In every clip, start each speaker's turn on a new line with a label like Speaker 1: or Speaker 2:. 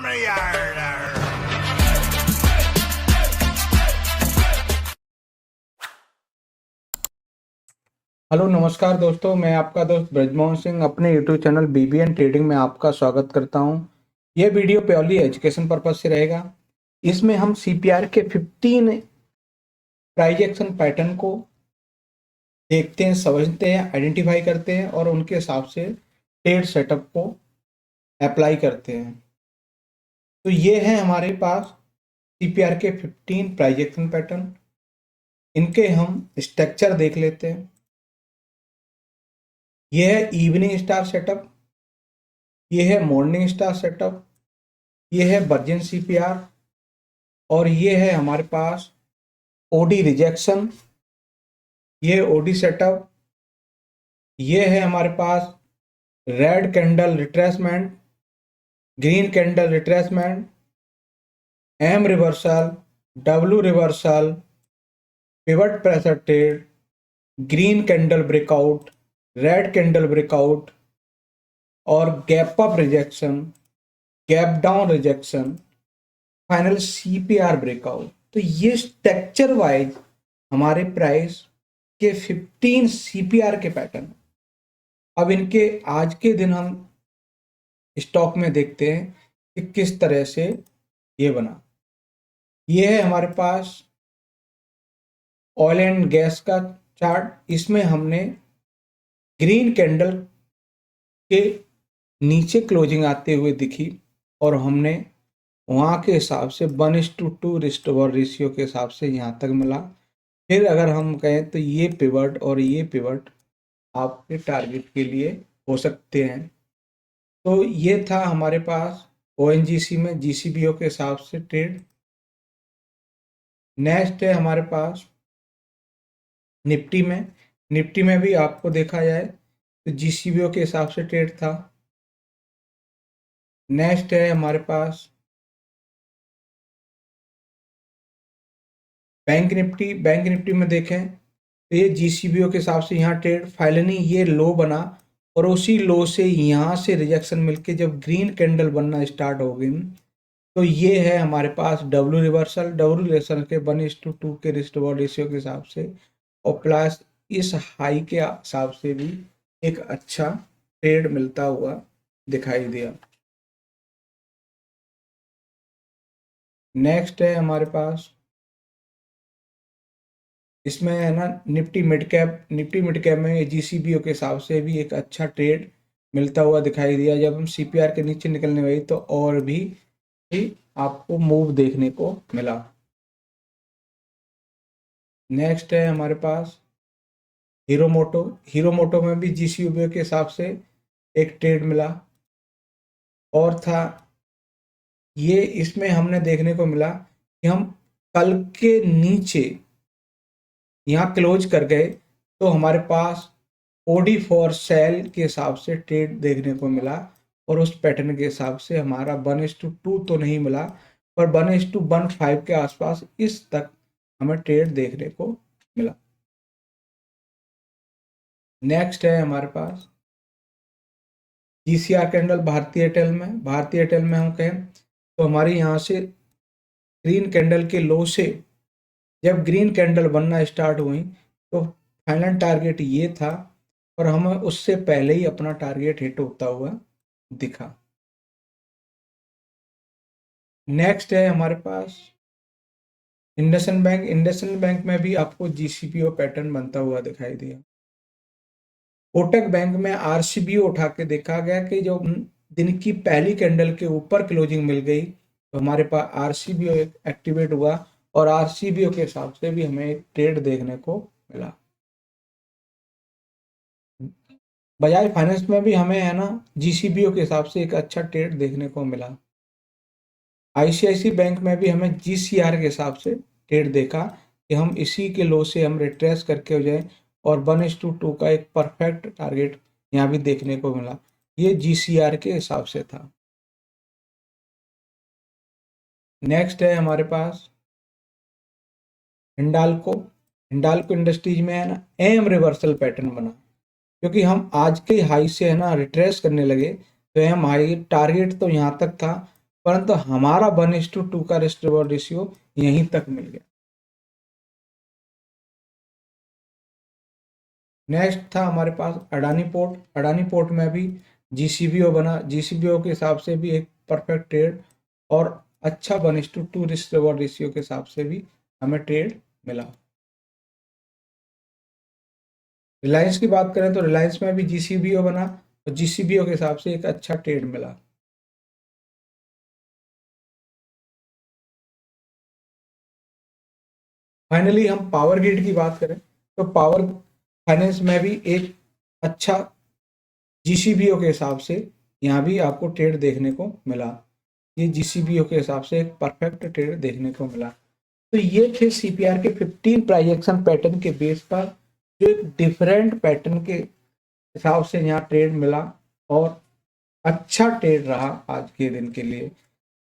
Speaker 1: Hello नमस्कार दोस्तों, मैं आपका दोस्त ब्रजमोहन सिंह अपने यूट्यूब चैनल बीबीएन ट्रेडिंग में आपका स्वागत करता हूं। यह वीडियो प्योरली एजुकेशन पर्पज से रहेगा। इसमें हम सीपीआर के 15 प्राइस एक्शन पैटर्न को देखते हैं, समझते हैं, आइडेंटिफाई करते हैं और उनके हिसाब से ट्रेड सेटअप को अप्लाई करते हैं। तो ये है हमारे पास सीपीआर के 15 प्राइस एक्शन पैटर्न। इनके हम स्ट्रक्चर देख लेते हैं। यह है इवनिंग स्टार सेटअप, यह है मॉर्निंग स्टार सेटअप, यह है वर्जिन सीपीआर और ये है हमारे पास ओडी रिजेक्शन, ये ओडी सेटअप, ये है हमारे पास red candle retracement, green candle retracement, M reversal, W reversal, pivot pressure trade, green candle breakout, red candle breakout और gap up rejection, gap down rejection, final CPR breakout. तो ये structure wise हमारे price के 15 CPR के pattern. अब इनके आज के दिन हम स्टॉक में देखते हैं कि किस तरह से ये बना। ये है हमारे पास ऑयल एंड गैस का चार्ट। इसमें हमने ग्रीन कैंडल के नीचे क्लोजिंग आते हुए दिखी और हमने वहाँ के हिसाब से 1:2 रिस्ट ओवर रेशियो के हिसाब से यहाँ तक मिला। फिर अगर हम कहें तो ये पिवट और ये पिवट आपके टारगेट के लिए हो सकते हैं। तो ये था हमारे पास ओएनजीसी में जीसीबीओ के हिसाब से ट्रेड। नेक्स्ट है हमारे पास निफ्टी में भी आपको देखा जाए तो जीसीबीओ के हिसाब से ट्रेड था। नेक्स्ट है हमारे पास बैंक निफ्टी में देखें तो ये जीसीबीओ के हिसाब से यहाँ ट्रेड फाइनली ये लो बना और उसी लो से यहाँ से रिजेक्शन मिलके जब ग्रीन कैंडल बनना स्टार्ट हो गई तो ये है हमारे पास डब्ल्यू रिवर्सल के 1:2 के रिस्ट ओवर रेशियो के हिसाब से और प्लस इस हाई के हिसाब से भी एक अच्छा ट्रेड मिलता हुआ दिखाई दिया। नेक्स्ट है हमारे पास इसमें है ना निफ्टी मिड कैप में जीसीबीओ के हिसाब से भी एक अच्छा ट्रेड मिलता हुआ दिखाई दिया। जब हम सीपीआर के नीचे निकलने गए तो और भी आपको मूव देखने को मिला। नेक्स्ट है हमारे पास हीरो मोटो में भी जीसीबीओ के हिसाब से एक ट्रेड मिला और था ये इसमें हमने देखने को मिला कि हम कल के नीचे यहाँ क्लोज कर गए तो हमारे पास ओडी फॉर सेल के हिसाब से ट्रेड देखने को मिला और उस पैटर्न के हिसाब से हमारा 1:2 तो नहीं मिला पर 1:15 के आसपास इस तक हमें ट्रेड देखने को मिला। नेक्स्ट है हमारे पास जीसीआर कैंडल भारतीय एयरटेल में हम कहें तो हमारी यहाँ से ग्रीन कैंडल के लो से जब ग्रीन कैंडल बनना स्टार्ट हुई तो फाइनल टारगेट ये था और हमें उससे पहले ही अपना टारगेट हिट होता हुआ दिखा। नेक्स्ट है हमारे पास इंडसइंड बैंक में भी आपको जीसीबीओ पैटर्न बनता हुआ दिखाई दिया। कोटक बैंक में आरसीबीओ उठा के देखा गया कि जो दिन की पहली कैंडल के ऊपर क्लोजिंग मिल गई तो हमारे पास आरसीबीओ एक्टिवेट हुआ और आरसीबीओ के हिसाब से भी हमें एक ट्रेड देखने को मिला। बजाज फाइनेंस में भी हमें है ना जीसीबीओ के हिसाब से एक अच्छा ट्रेड देखने को मिला। आईसीआईसी बैंक में भी हमें जीसीआर के हिसाब से ट्रेड देखा कि हम इसी के लो से हम रिट्रेस करके हो जाए और 1:2 का एक परफेक्ट टारगेट यहाँ भी देखने को मिला। ये जीसीआर के हिसाब से था। नेक्स्ट है हमारे पास हिंडाल्को इंडस्ट्रीज में है ना एम रिवर्सल पैटर्न बना क्योंकि हम आज के हाई से है ना रिट्रेस करने लगे तो एम हाई टारगेट तो यहाँ तक था परंतु हमारा 1:2 का रिस्क रिवॉर्ड रेशियो यहीं तक मिल गया। नेक्स्ट था हमारे पास अडानी पोर्ट। अडानी पोर्ट में भी जीसीबीओ बना, जीसीबीओ के हिसाब से भी एक परफेक्ट ट्रेड और अच्छा 1:2 रिस्क रिवॉर्ड रेशियो के हिसाब से भी हमें ट्रेड मिला। रिलायंस की बात करें तो रिलायंस में भी जीसीबीओ बना और जीसीबीओ के हिसाब से एक अच्छा ट्रेड मिला। फाइनली हम पावर ग्रिड की बात करें तो पावर फाइनेंस में भी एक अच्छा जीसीबीओ के हिसाब से यहाँ भी आपको ट्रेड देखने को मिला। ये जीसीबीओ के हिसाब से एक परफेक्ट ट्रेड देखने को मिला। तो ये थे सीपीआर के 15 प्राइस एक्शन पैटर्न के बेस पर जो एक डिफरेंट पैटर्न के हिसाब से यहाँ ट्रेड मिला और अच्छा ट्रेड रहा आज के दिन के लिए।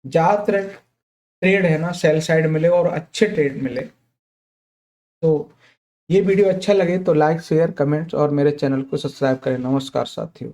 Speaker 1: ज़्यादातर ट्रेड है ना सेल साइड मिले और अच्छे ट्रेड मिले। तो ये वीडियो अच्छा लगे तो लाइक शेयर कमेंट्स और मेरे चैनल को सब्सक्राइब करें। नमस्कार साथियों।